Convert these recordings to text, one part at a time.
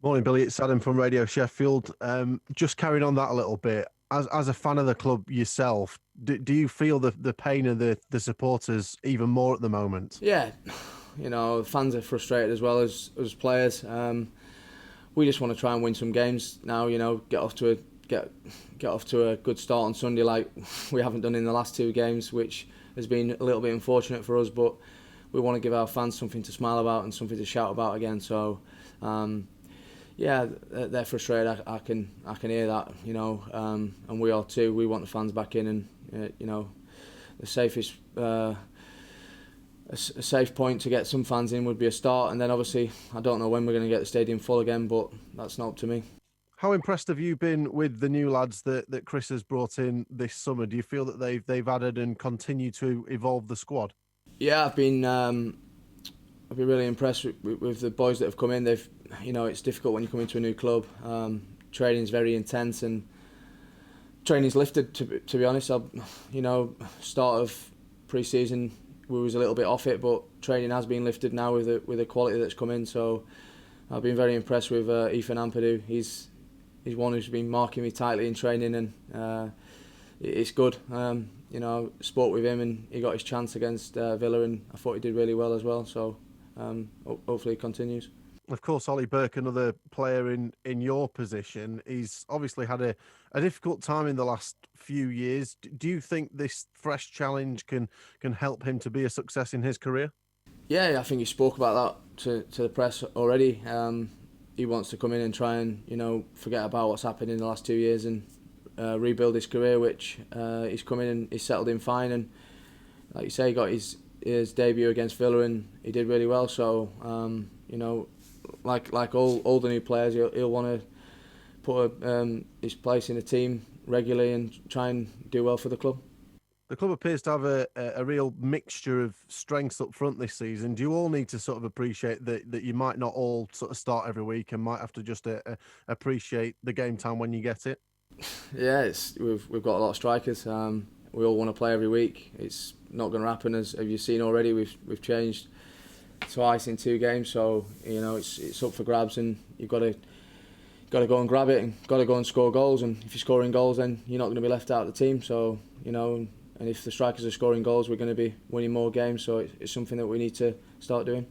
Morning, Billy. It's Adam from Radio Sheffield. Just carrying on that a little bit. As a fan of the club yourself, do you feel the pain of the supporters even more at the moment? Yeah, fans are frustrated as well as players. We just want to try and win some games now. Get off to a good start on Sunday, like we haven't done in the last two games, which has been a little bit unfortunate for us. But we want to give our fans something to smile about and something to shout about again. So. Yeah, they're frustrated. I can hear that, and we are too. We want the fans back in, and the safest a safe point to get some fans in would be a start, and then obviously I don't know when we're going to get the stadium full again, but that's not up to me. How impressed have you been with the new lads that Chris has brought in this summer? Do you feel that they've added and continue to evolve the squad? Yeah, I've been really impressed with the boys that have come in. It's difficult when you come into a new club. Training's very intense and training's lifted. To be honest, start of pre-season we was a little bit off it, but training has been lifted now with the quality that's come in. So I've been very impressed with Ethan Ampadu. He's one who's been marking me tightly in training, and it's good. Spoke with him and he got his chance against Villa, and I thought he did really well as well. So hopefully it continues. Of course, Ollie Burke, another player in your position, he's obviously had a difficult time in the last few years. Do you think this fresh challenge can help him to be a success in his career? Yeah, I think he spoke about that to the press already. He wants to come in and try and forget about what's happened in the last 2 years and rebuild his career, which he's come in and he's settled in fine. And like you say, he got his debut against Villa and he did really well. So like all the new players, he'll want to put his place in the team regularly and try and do well for the club. The club appears to have a real mixture of strengths up front this season. Do you all need to sort of appreciate that you might not all sort of start every week and might have to just appreciate the game time when you get it? Yeah, we've got a lot of strikers. We all want to play every week. It's not going to happen, as you've seen already. We've changed twice in 2 games, so it's up for grabs, and you've got to go and grab it, and got to go and score goals. And if you're scoring goals, then you're not going to be left out of the team. So and if the strikers are scoring goals, we're going to be winning more games. So it's something that we need to start doing.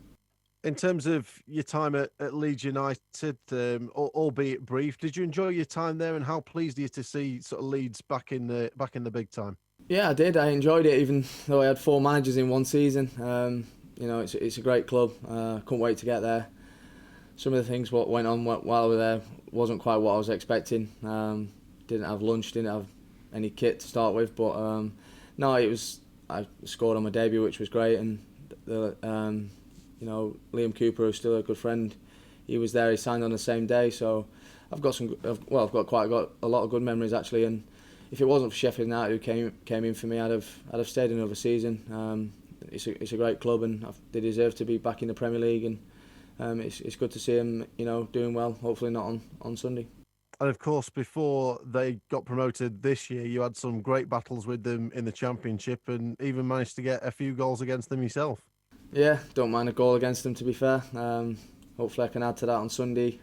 In terms of your time at Leeds United, albeit brief, did you enjoy your time there, and how pleased are you to see sort of Leeds back in the big time? Yeah, I did. I enjoyed it, even though I had 4 managers in one season. It's a great club. Couldn't wait to get there. Some of the things what went on while I was there wasn't quite what I was expecting. Didn't have lunch, didn't have any kit to start with, but no, I scored on my debut, which was great, and Liam Cooper, who's still a good friend, he was there. He signed on the same day, so I've got a lot of good memories actually. And if it wasn't for Sheffield United who came in for me, I'd have stayed another season. It's a great club, and they deserve to be back in the Premier League, and it's good to see them doing well. Hopefully not on Sunday. And of course, before they got promoted this year, you had some great battles with them in the Championship and even managed to get a few goals against them yourself. Yeah, don't mind a goal against them, to be fair. Hopefully I can add to that on Sunday.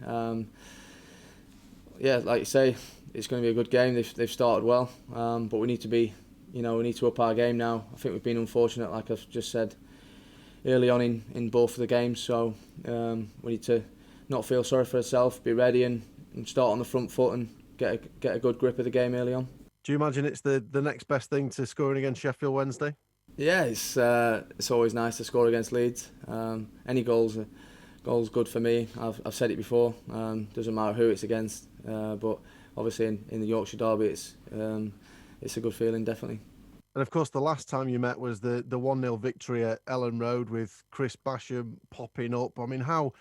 Yeah, like you say, it's going to be a good game. They've started well, but we need to up our game now. I think we've been unfortunate, like I've just said, early on in both of the games. So we need to not feel sorry for ourselves, be ready and start on the front foot and get a good grip of the game early on. Do you imagine it's the next best thing to scoring against Sheffield Wednesday? Yeah, it's always nice to score against Leeds. Any goals good for me. I've said it before. Doesn't matter who it's against, but obviously in the Yorkshire derby, it's a good feeling, definitely. And of course, the last time you met was the 1-0 victory at Ellen Road with Chris Basham popping up. I mean, how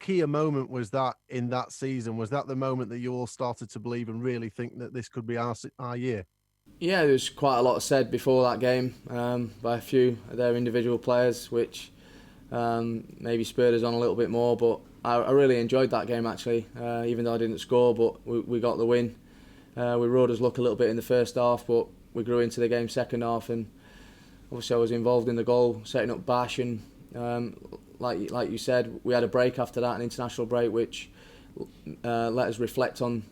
key a moment was that in that season? Was that the moment that you all started to believe and really think that this could be our year? Yeah, there was quite a lot said before that game by a few of their individual players, which maybe spurred us on a little bit more. But I really enjoyed that game actually, even though I didn't score. But we got the win. We rode us luck a little bit in the first half, but we grew into the game second half, and obviously I was involved in the goal, setting up Bash, and like you said, we had a break after that, an international break, which let us reflect on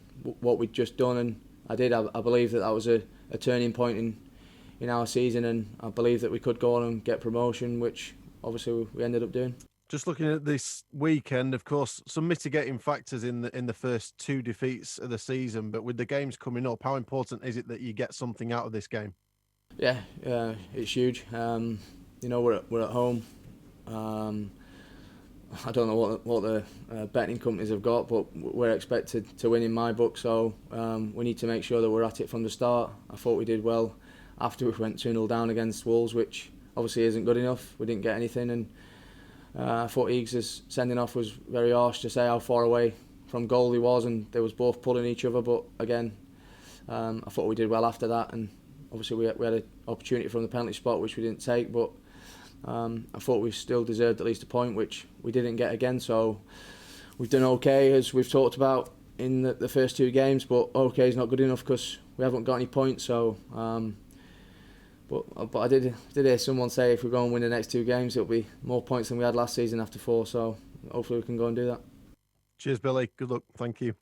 what we'd just done, and I did. I believe that was a turning point in our season, and I believe that we could go on and get promotion, which obviously we ended up doing. Just looking at this weekend, of course, some mitigating factors in the first 2 defeats of the season, but with the games coming up, how important is it that you get something out of this game? Yeah, it's huge. We're at home. I don't know what the betting companies have got, but we're expected to win in my book, so we need to make sure that we're at it from the start. I thought we did well after we went 2-0 down against Wolves, which obviously isn't good enough. We didn't get anything, and I thought Eags' sending off was very harsh to say how far away from goal he was, and they was both pulling each other. But again, I thought we did well after that, and obviously we had an opportunity from the penalty spot which we didn't take, but I thought we still deserved at least a point, which we didn't get again. So we've done okay, as we've talked about in the first 2 games, but okay is not good enough because we haven't got any points. So but I did hear someone say if we go and win the next 2 games, it'll be more points than we had last season after 4. So hopefully we can go and do that. Cheers, Billy. Good luck. Thank you.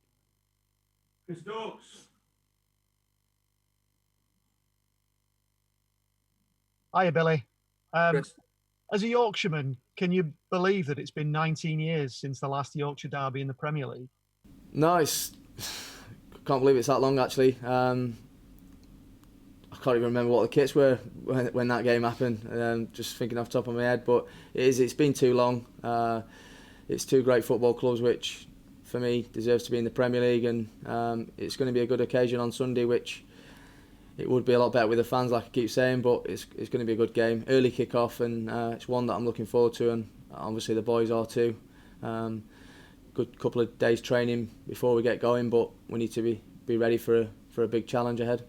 Chris Stokes. Hiya, Billy. Chris. As a Yorkshireman, can you believe that it's been 19 years since the last Yorkshire derby in the Premier League? No, can't believe it's that long actually. I can't even remember what the kits were when that game happened. Just thinking off the top of my head, but it's been too long. It's 2 great football clubs which, for me, deserves to be in the Premier League, and it's going to be a good occasion on Sunday, which it would be a lot better with the fans, like I keep saying, but it's going to be a good game. Early kick-off, and it's one that I'm looking forward to, and obviously the boys are too. Good couple of days training before we get going, but we need to be ready for a big challenge ahead.